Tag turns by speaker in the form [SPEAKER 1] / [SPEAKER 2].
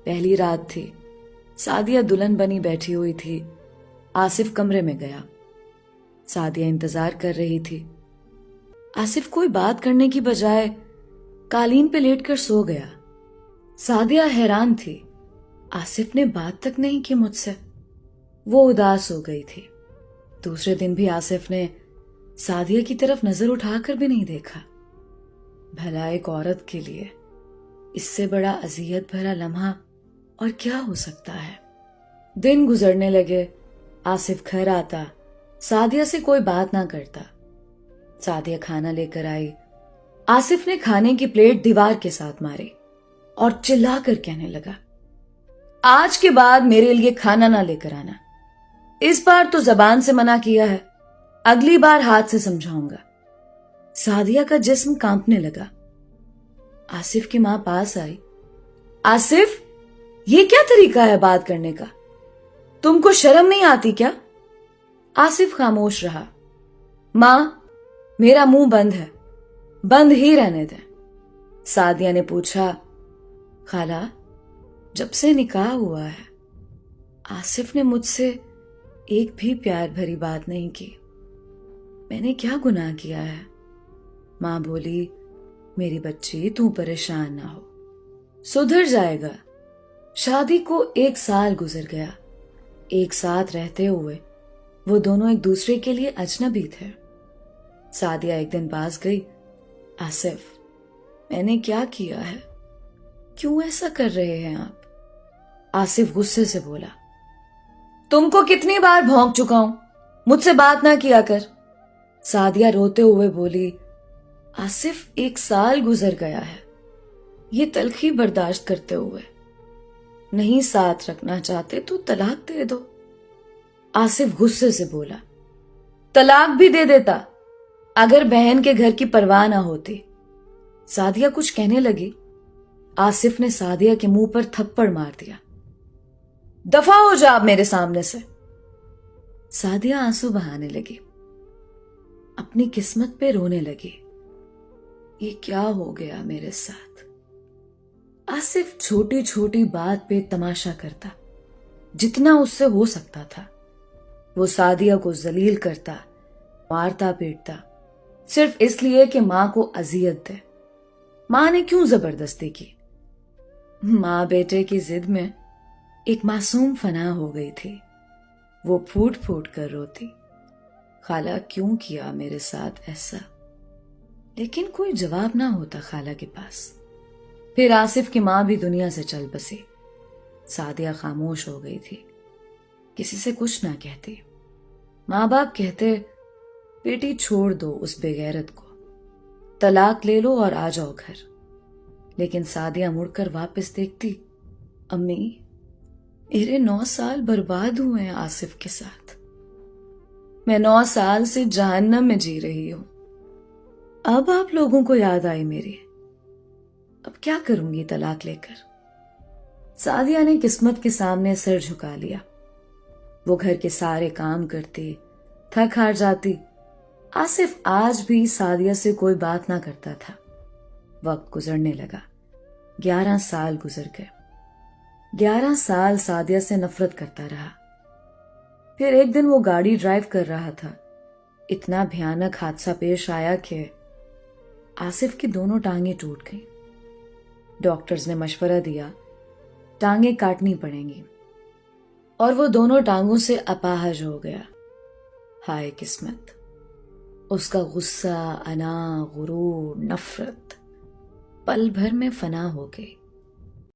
[SPEAKER 1] پہلی رات تھی. سعدیہ دلہن بنی بیٹھی ہوئی تھی. آصف کمرے میں گیا. سعدیہ انتظار کر رہی تھی. آصف کوئی بات کرنے کی بجائے قالین پہ لیٹ کر سو گیا. سعدیہ حیران تھی. آصف نے بات تک نہیں کی مجھ سے. وہ اداس ہو گئی تھی. دوسرے دن بھی آصف نے سعدیہ کی طرف نظر اٹھا کر بھی نہیں دیکھا. بھلا ایک عورت کے لیے اس سے بڑا اذیت بھرا لمحہ اور کیا ہو سکتا ہے؟ دن گزرنے لگے. آصف گھر آتا، سعدیہ سے کوئی بات نہ کرتا. سعدیہ کھانا لے کر آئی. آصف نے کھانے کی پلیٹ دیوار کے ساتھ ماری اور چلا کر کہنے لگا، آج کے بعد میرے لیے کھانا نہ لے کر آنا. اس بار تو زبان سے منع کیا ہے، اگلی بار ہاتھ سے سمجھاؤں گا. سعدیہ کا جسم کانپنے لگا. آصف کی ماں پاس آئی. آصف، یہ کیا طریقہ ہے بات کرنے کا؟ تم کو شرم نہیں آتی کیا؟ آصف خاموش رہا. ماں، میرا منہ بند ہے، بند ہی رہنے دیں. سعدیہ نے پوچھا، خالہ، جب سے نکاح ہوا ہے آصف نے مجھ سے ایک بھی پیار بھری بات نہیں کی. میں نے کیا گناہ کیا ہے؟ ماں بولی، میری بچی تو پریشان نہ ہو، سدھر جائے گا. شادی کو 1 سال گزر گیا. ایک ساتھ رہتے ہوئے وہ دونوں ایک دوسرے کے لیے اجنبی تھے. سعدیہ ایک دن پاس گئی. آصف، میں نے کیا کیا ہے؟ کیوں ایسا کر رہے ہیں آپ؟ آصف غصے سے بولا، تم کو کتنی بار بھونک چکا ہوں، مجھ سے بات نہ کیا کر. سعدیہ روتے ہوئے بولی، آصف 1 سال گزر گیا ہے یہ تلخی برداشت کرتے ہوئے. نہیں ساتھ رکھنا چاہتے تو طلاق دے دو. آصف غصے سے بولا، طلاق بھی دے دیتا اگر بہن کے گھر کی پرواہ نہ ہوتی. سعدیہ کچھ کہنے لگی. آصف نے سعدیہ کے منہ پر تھپڑ مار دیا. دفع ہو جا اب میرے سامنے سے. سعدیہ آنسو بہانے لگی. اپنی قسمت پہ رونے لگی. یہ کیا ہو گیا میرے ساتھ؟ آصف چھوٹی چھوٹی بات پہ تماشا کرتا جتنا اس سے ہو سکتا تھا. وہ سعدیہ کو ذلیل کرتا، مارتا پیٹتا، صرف اس لیے کہ ماں کو اذیت دے. ماں نے کیوں زبردستی کی؟ ماں بیٹے کی ضد میں ایک معصوم فنا ہو گئی تھی. وہ پھوٹ پھوٹ کر روتی، خالہ کیوں کیا میرے ساتھ ایسا؟ لیکن کوئی جواب نہ ہوتا خالہ کے پاس. پھر آصف کی ماں بھی دنیا سے چل بسی. سعدیہ خاموش ہو گئی تھی، کسی سے کچھ نہ کہتی. ماں باپ کہتے، بیٹی چھوڑ دو اس بے غیرت کو، طلاق لے لو اور آ جاؤ گھر. لیکن سعدیہ مڑ کر واپس دیکھتی، امی، میرے 9 سال برباد ہوئے ہیں آصف کے ساتھ. میں 9 سال سے جہنم میں جی رہی ہوں. اب آپ لوگوں کو یاد آئی میری. اب کیا کروں گی طلاق لے کر؟ سعدیہ نے قسمت کے سامنے سر جھکا لیا. وہ گھر کے سارے کام کرتی، تھک ہار جاتی. آصف آج بھی سعدیہ سے کوئی بات نہ کرتا تھا. وقت گزرنے لگا. 11 سال گزر گئے. 11 سال سعدیہ سے نفرت کرتا رہا. پھر ایک دن وہ گاڑی ڈرائیو کر رہا تھا. اتنا بھیانک حادثہ پیش آیا کہ آصف کی دونوں ٹانگیں ٹوٹ گئیں. ڈاکٹرز نے مشورہ دیا ٹانگیں کاٹنی پڑیں گی، اور وہ دونوں ٹانگوں سے اپاہج ہو گیا. ہائے قسمت! اس کا غصہ، انا، غرور، نفرت پل بھر میں فنا ہو گئی.